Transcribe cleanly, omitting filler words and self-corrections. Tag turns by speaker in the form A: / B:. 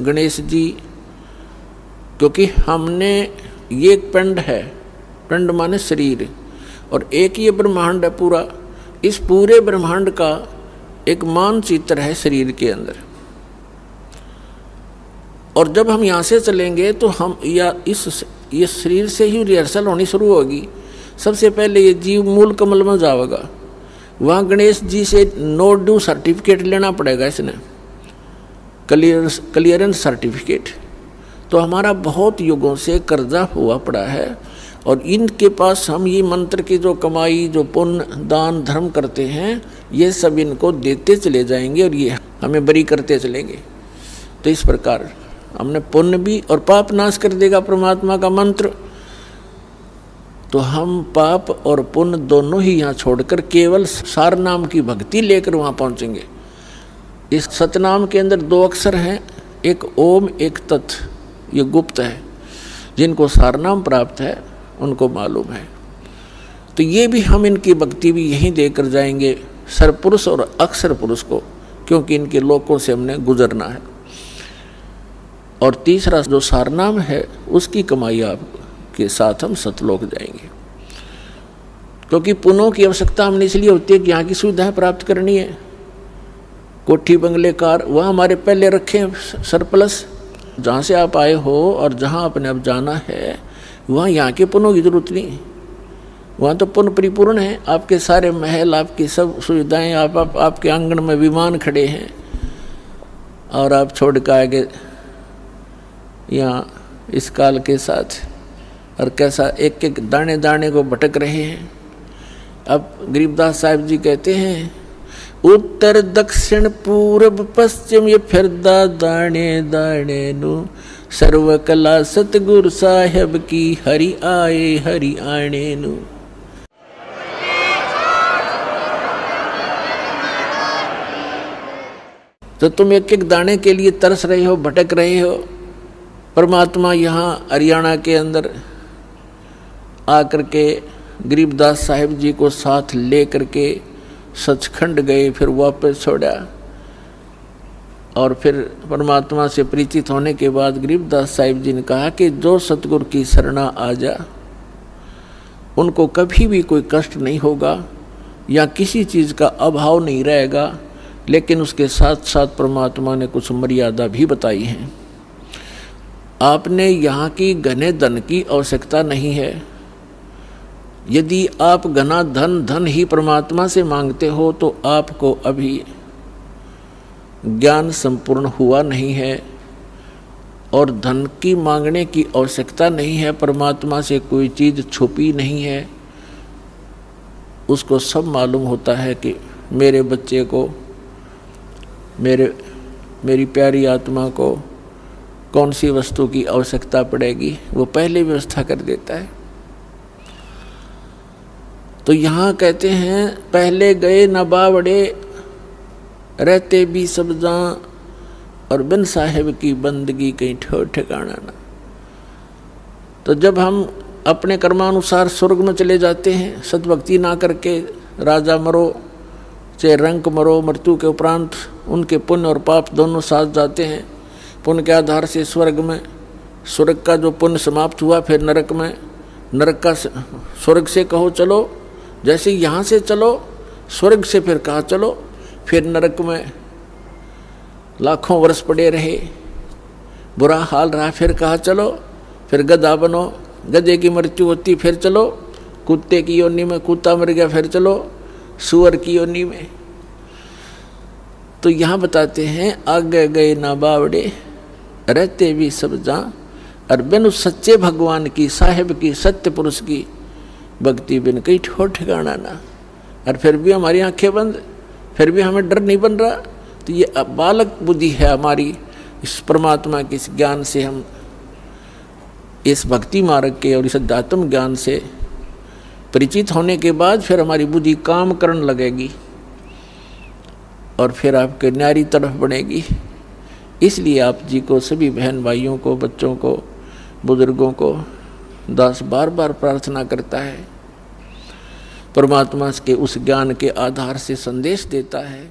A: गणेश जी, क्योंकि हमने ये एक पिंड है, पिंड माने शरीर, और एक ये ब्रह्मांड है पूरा। इस पूरे ब्रह्मांड का एक मानचित्र है शरीर के अंदर। और जब हम यहाँ से चलेंगे तो हम ये शरीर से ही रिहर्सल होनी शुरू होगी। सबसे पहले ये जीव मूल कमल में जाएगा, वहाँ गणेश जी से नो ड्यू सर्टिफिकेट लेना पड़ेगा, इसने क्लियरेंस सर्टिफिकेट। तो हमारा बहुत युगों से कर्जा हुआ पड़ा है, और इनके पास हम ये मंत्र की जो कमाई, जो पुण्य दान धर्म करते हैं, ये सब इनको देते चले जाएंगे और ये हमें बरी करते चलेंगे। तो इस प्रकार हमने पुण्य भी और पाप नाश कर देगा परमात्मा का मंत्र। तो हम पाप और पुण्य दोनों ही यहाँ छोड़कर केवल सार नाम की भक्ति लेकर वहाँ पहुँचेंगे। इस सतनाम के अंदर 2 अक्षर हैं, एक ओम एक तत्, ये गुप्त है। जिनको सार नाम प्राप्त है उनको मालूम है। तो ये भी हम इनकी भक्ति भी यहीं देकर जाएंगे, सरपुरुष और अक्षर पुरुष को, क्योंकि इनके लोकों से हमने गुजरना है। और तीसरा जो सारनाम है उसकी कमाई आपके साथ हम सतलोक जाएंगे, क्योंकि पुण्यों की आवश्यकता हमने इसलिए होती है कि यहाँ की सुविधाएं प्राप्त करनी है। कोठी बंगले कार वह हमारे पहले रखे सरप्लस, जहाँ से आप आए हो और जहाँ आपने अब जाना है वहाँ यहाँ के पुण्यों की जरूरत नहीं। वहाँ तो पुण्य परिपूर्ण है, आपके सारे महल, आपकी सब सुविधाएं, आपके आंगन में विमान खड़े हैं, और आप छोड़ कर आगे यहाँ इस काल के साथ और कैसा एक एक दाने दाने को भटक रहे हैं। अब गरीबदास साहिब जी कहते हैं, उत्तर दक्षिण पूर्व पश्चिम ये फिरदा दाने दाने नु, सर्व कला सतगुरु साहेब की हरि आए हरि आने नु। तो तुम एक एक दाने के लिए तरस रहे हो, भटक रहे हो। परमात्मा यहाँ हरियाणा के अंदर आकर के गरीबदास साहिब जी को साथ ले करके सचखंड गए, फिर वापस छोड़ा, और फिर परमात्मा से परिचित होने के बाद गरीबदास साहिब जी ने कहा कि जो सतगुरु की शरणा आ जा उनको कभी भी कोई कष्ट नहीं होगा या किसी चीज़ का अभाव नहीं रहेगा। लेकिन उसके साथ साथ परमात्मा ने कुछ मर्यादा भी बताई हैं। आपने यहाँ की घने धन की आवश्यकता नहीं है। यदि आप घना धन ही परमात्मा से मांगते हो तो आपको अभी ज्ञान संपूर्ण हुआ नहीं है, और धन की मांगने की आवश्यकता नहीं है। परमात्मा से कोई चीज़ छुपी नहीं है, उसको सब मालूम होता है कि मेरे बच्चे को, मेरी प्यारी आत्मा को कौन सी वस्तु की आवश्यकता पड़ेगी, वो पहले व्यवस्था कर देता है। तो यहाँ कहते हैं, पहले गए न बावड़े रहते भी सब जहाँ, और बिन साहेब की बंदगी कहीं ठो ठिकाना ना। तो जब हम अपने कर्मानुसार स्वर्ग में चले जाते हैं, सद्भक्ति ना करके राजा मरो चाहे रंक मरो, मृत्यु के उपरांत उनके पुण्य और पाप दोनों साथ जाते हैं। पुण्य के आधार से स्वर्ग में, स्वर्ग का जो पुण्य समाप्त हुआ फिर नरक में, नरक का स्वर्ग से कहो चलो, जैसे यहाँ से चलो स्वर्ग से फिर कहा चलो, फिर नरक में लाखों वर्ष पड़े रहे, बुरा हाल रहा, फिर कहा चलो, फिर गधा बनो, गधे की मृत्यु होती फिर चलो, कुत्ते की योनि में कुत्ता मर गया फिर चलो, सुअर की योनि में। तो यहाँ बताते हैं, आगे गए ना बावड़े रहते भी सब जहाँ, और बिन उस सच्चे भगवान की, साहिब की, सत्य पुरुष की भक्ति बिन कहीं ठो ठिकाना ना। और फिर भी हमारी आंखें बंद, फिर भी हमें डर नहीं बन रहा। तो ये बालक बुद्धि है हमारी। इस परमात्मा के इस ज्ञान से, हम इस भक्ति मार्ग के और इस अध्यात्म ज्ञान से परिचित होने के बाद फिर हमारी बुद्धि काम करने लगेगी और फिर आपके न्यारी तरफ बढ़ेगी। इसलिए आप जी को, सभी बहन भाइयों को, बच्चों को, बुजुर्गों को दास बार बार प्रार्थना करता है, परमात्मा के उस ज्ञान के आधार से संदेश देता है।